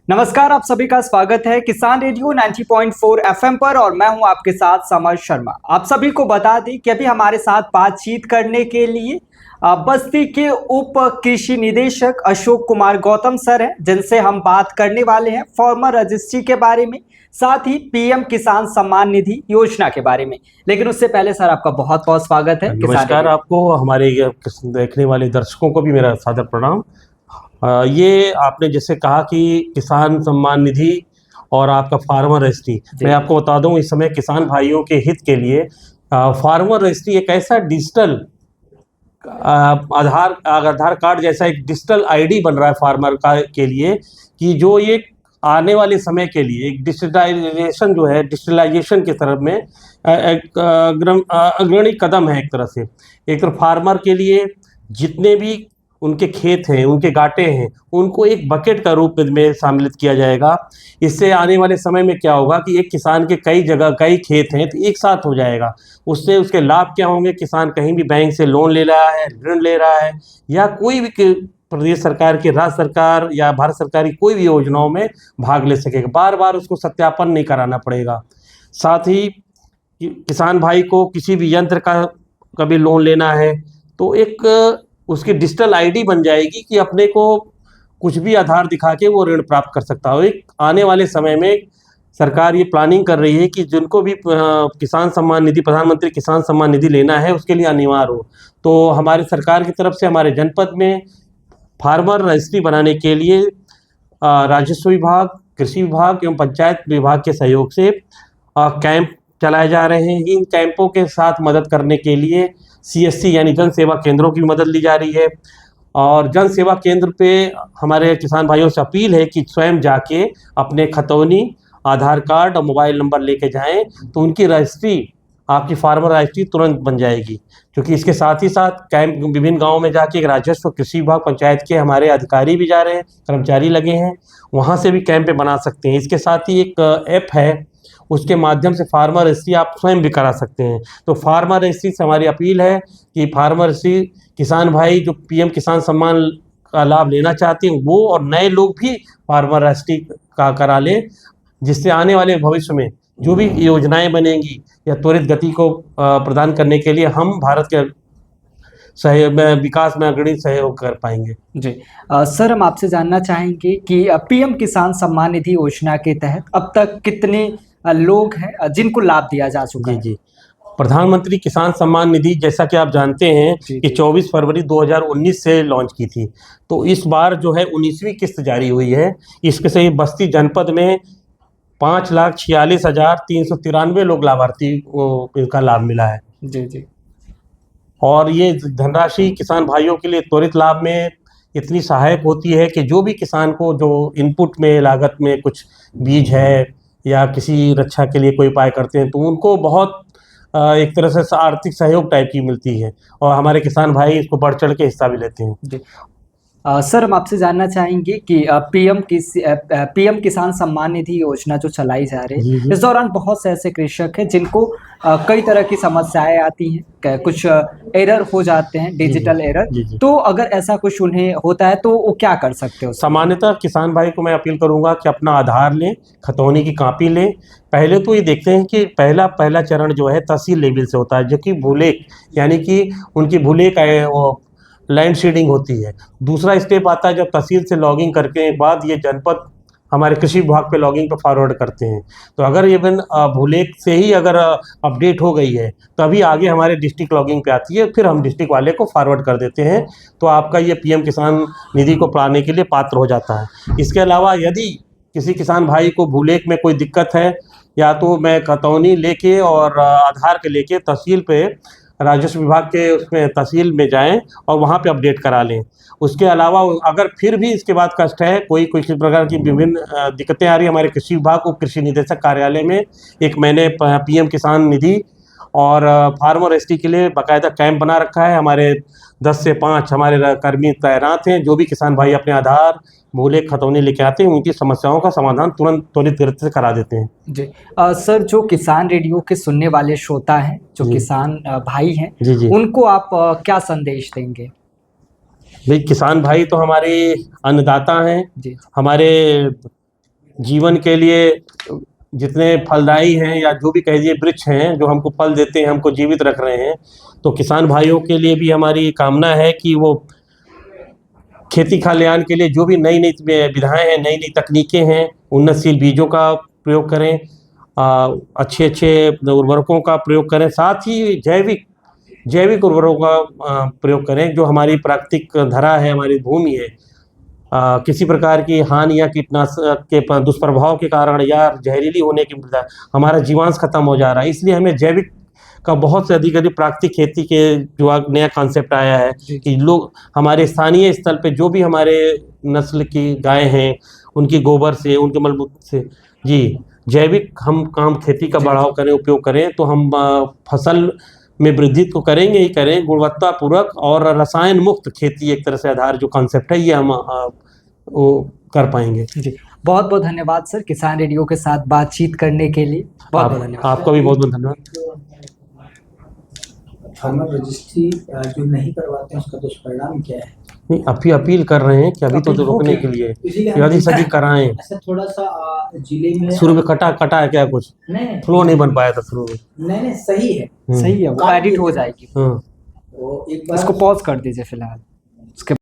नमस्कार, आप सभी का स्वागत है किसान रेडियो 90.4 एफएम पर और मैं हूं आपके साथ समर शर्मा। आप सभी को बता दें कि अभी हमारे साथ बातचीत करने के लिए बस्ती के उप कृषि निदेशक अशोक कुमार गौतम सर हैं, जिनसे हम बात करने वाले हैं फार्मर रजिस्ट्री के बारे में, साथ ही पीएम किसान सम्मान निधि योजना के बारे में। लेकिन उससे पहले सर, आपका बहुत बहुत स्वागत है। नमस्कार आपको, हमारे देखने वाले दर्शकों को भी मेरा सादर प्रणाम। ये आपने जैसे कहा कि किसान सम्मान निधि और आपका फार्मर रजिस्ट्री, मैं आपको बता दूं इस समय किसान भाइयों के हित के लिए फार्मर रजिस्ट्री एक ऐसा डिजिटल आधार कार्ड जैसा एक डिजिटल आईडी बन रहा है फार्मर का के लिए, कि जो ये आने वाले समय के लिए एक डिजिटलाइजेशन की तरफ में एक अग्रणी कदम है। एक तरफ फार्मर के लिए जितने भी उनके खेत हैं, उनके गाटे हैं, उनको एक बकेट का रूप में सम्मिलित किया जाएगा। इससे आने वाले समय में क्या होगा कि एक किसान के कई जगह कई खेत हैं तो एक साथ हो जाएगा। उससे उसके लाभ क्या होंगे, किसान कहीं भी बैंक से लोन ले रहा है, ऋण ले रहा है, या कोई भी प्रदेश सरकार की, राज्य सरकार या भारत सरकार की कोई भी योजनाओं में भाग ले सकेगा। बार बार उसको सत्यापन नहीं कराना पड़ेगा। साथ ही किसान भाई को किसी भी यंत्र का कभी लोन लेना है तो एक उसकी डिजिटल आईडी बन जाएगी कि अपने को कुछ भी आधार दिखा के वो ऋण प्राप्त कर सकता हो। एक आने वाले समय में सरकार ये प्लानिंग कर रही है कि जिनको भी किसान सम्मान निधि, प्रधानमंत्री किसान सम्मान निधि लेना है उसके लिए अनिवार्य हो। तो हमारे सरकार की तरफ से हमारे जनपद में फार्मर रजिस्ट्री बनाने के लिए राजस्व विभाग, कृषि विभाग एवं पंचायत विभाग के सहयोग से कैंप चलाए जा रहे हैं। इन कैंपों के साथ मदद करने के लिए CSC यानी जन सेवा केंद्रों की मदद ली जा रही है। और जन सेवा केंद्र पे हमारे किसान भाइयों से अपील है कि स्वयं जाके अपने खतौनी, आधार कार्ड और मोबाइल नंबर लेके जाएं, तो उनकी रजिस्ट्री, आपकी फार्मर रजिस्ट्री तुरंत बन जाएगी। क्योंकि इसके साथ ही साथ कैंप विभिन्न गाँव में जाके राजस्व, कृषि विभाग, पंचायत के हमारे अधिकारी भी जा रहे हैं, कर्मचारी लगे हैं, वहाँ से भी कैंप बना सकते हैं। इसके साथ ही एक ऐप है, उसके माध्यम से फार्मर रजिस्ट्री आप स्वयं भी करा सकते हैं। तो फार्मर रजिस्ट्री से हमारी अपील है कि फार्मर रजिस्ट्री किसान भाई जो पीएम किसान सम्मान का लाभ लेना चाहते हैं वो और नए लोग भी फार्मर रजिस्ट्री का करा लें, जिससे आने वाले भविष्य में जो भी योजनाएं बनेंगी या त्वरित गति को प्रदान करने के लिए हम भारत के सहयोग में, विकास में अग्रणी सहयोग कर पाएंगे। जी सर, हम आपसे जानना चाहेंगे कि पीएम किसान सम्मान निधि योजना के तहत अब तक कितने लोग हैं जिनको लाभ दिया जा चुका है? जी, प्रधानमंत्री किसान सम्मान निधि जैसा कि आप जानते हैं कि 24 फरवरी 2019 से लॉन्च की थी। तो इस बार जो है 19वीं किस्त जारी हुई है। इसके से बस्ती जनपद में 5,46,393 लोग लाभार्थी को इनका लाभ मिला है। जी। और ये धनराशि किसान भाइयों के लिए त्वरित लाभ में इतनी सहायक होती है कि जो भी किसान को जो इनपुट में, लागत में कुछ बीज है या किसी रक्षा के लिए कोई उपाय करते हैं तो उनको बहुत एक तरह से आर्थिक सहयोग टाइप की मिलती है, और हमारे किसान भाई इसको बढ़ चढ़ के हिस्सा भी लेते हैं। जी सर, हम आपसे जानना चाहेंगे कि पीएम किसान सम्मान निधि योजना जो चलाई जा रही है, इस दौरान बहुत से ऐसे कृषक हैं जिनको कई तरह की समस्याएं आती हैं, कुछ एरर हो जाते हैं, डिजिटल एरर। तो अगर ऐसा कुछ उन्हें होता है तो वो क्या कर सकते हो? सामान्यतः किसान भाई को मैं अपील करूंगा कि अपना आधार लें, खतौनी की कॉपी लें। पहले तो ये देखते हैं कि पहला चरण जो है तहसील लेवल से होता है, जो कि भूलेख यानी कि उनकी भूलेख वो लैंड सीडिंग होती है। दूसरा स्टेप आता है जब तहसील से लॉगिंग करके बाद ये जनपद हमारे कृषि विभाग पे लॉगिंग पे फॉरवर्ड करते हैं। तो अगर इवन भूलेख से ही अगर अपडेट हो गई है तभी आगे हमारे डिस्ट्रिक्ट लॉगिंग पे आती है, फिर हम डिस्ट्रिक्ट वाले को फॉरवर्ड कर देते हैं, तो आपका ये पीएम किसान निधि को पाने के लिए पात्र हो जाता है। इसके अलावा यदि किसी किसान भाई को भूलेख में कोई दिक्कत है, या तो मैं खतौनी लेके और आधार के लेके तहसील पे, राजस्व विभाग के उसमें तहसील में जाएं और वहाँ पे अपडेट करा लें। उसके अलावा अगर फिर भी इसके बाद कष्ट है, कोई प्रकार की विभिन्न दिक्कतें आ रही है, हमारे कृषि विभाग उप कृषि निदेशक कार्यालय में एक मैंने पीएम किसान निधि और फार्मर रजिस्ट्री के लिए बाकायदा कैंप बना रखा है। हमारे 10 से 5 हमारे कर्मी तैनात हैं। जो भी किसान भाई अपने आधार, भूलेख, खतौनी लेके आते हैं उनकी समस्याओं का समाधान त्वरित गति से करा देते हैं। जी सर, जो किसान रेडियो के सुनने वाले श्रोता हैं, जो किसान भाई हैं, उनको आप क्या संदेश देंगे? भाई, किसान भाई तो हमारे अन्नदाता हैं, हमारे जीवन के लिए जितने फलदायी हैं या जो भी कह दीजिए वृक्ष हैं जो हमको फल देते हैं, हमको जीवित रख रहे हैं, तो किसान भाइयों के लिए भी हमारी कामना है कि वो खेती खलिहान के लिए जो भी नई नई विधाएं हैं, नई नई तकनीकें हैं, उन्नतशील बीजों का प्रयोग करें, अच्छे अच्छे उर्वरकों का प्रयोग करें, साथ ही जैविक उर्वरकों का प्रयोग करें। जो हमारी प्राकृतिक धरा है, हमारी भूमि है, किसी प्रकार की हानि या कीटनाशक के दुष्प्रभाव के कारण या जहरीली होने की वजह हमारा जीवांश खत्म हो जा रहा है। इसलिए हमें जैविक का बहुत से अधिक प्राकृतिक खेती के जो नया कॉन्सेप्ट आया है कि लोग हमारे स्थानीय स्तर पे जो भी हमारे नस्ल की गाय हैं उनकी गोबर से, उनके मलमूत्र से जी जैविक हम खेती का बढ़ाव करें, उपयोग करें, तो हम फसल में वृद्धि तो करेंगे ही करें, गुणवत्तापूर्वक और रसायन मुक्त खेती एक तरह से आधार जो कॉन्सेप्ट है ये हम वो कर पाएंगे। जी, बहुत बहुत धन्यवाद सर किसान रेडियो के साथ बातचीत करने के लिए। बहुत बहुत धन्यवाद। आपका भी बहुत बहुत धन्यवाद। फार्मर रजिस्ट्री जो नहीं करवाते हैं उसका दुष्परिणाम क्या है? नहीं, अभी अपील कर रहे हैं कि अभी तो रोकने के लिए यदि सभी कराएं। ऐसा थोड़ा सा जिले में शुरू में कटा है क्या कुछ? नहीं, फ्लो नहीं बन पाया था शुरू में। नहीं सही है, सही है, वो एडिट हो जाएगी। हाँ, वो एक बार इसको पॉज कर दीजिए फिलहाल। उसके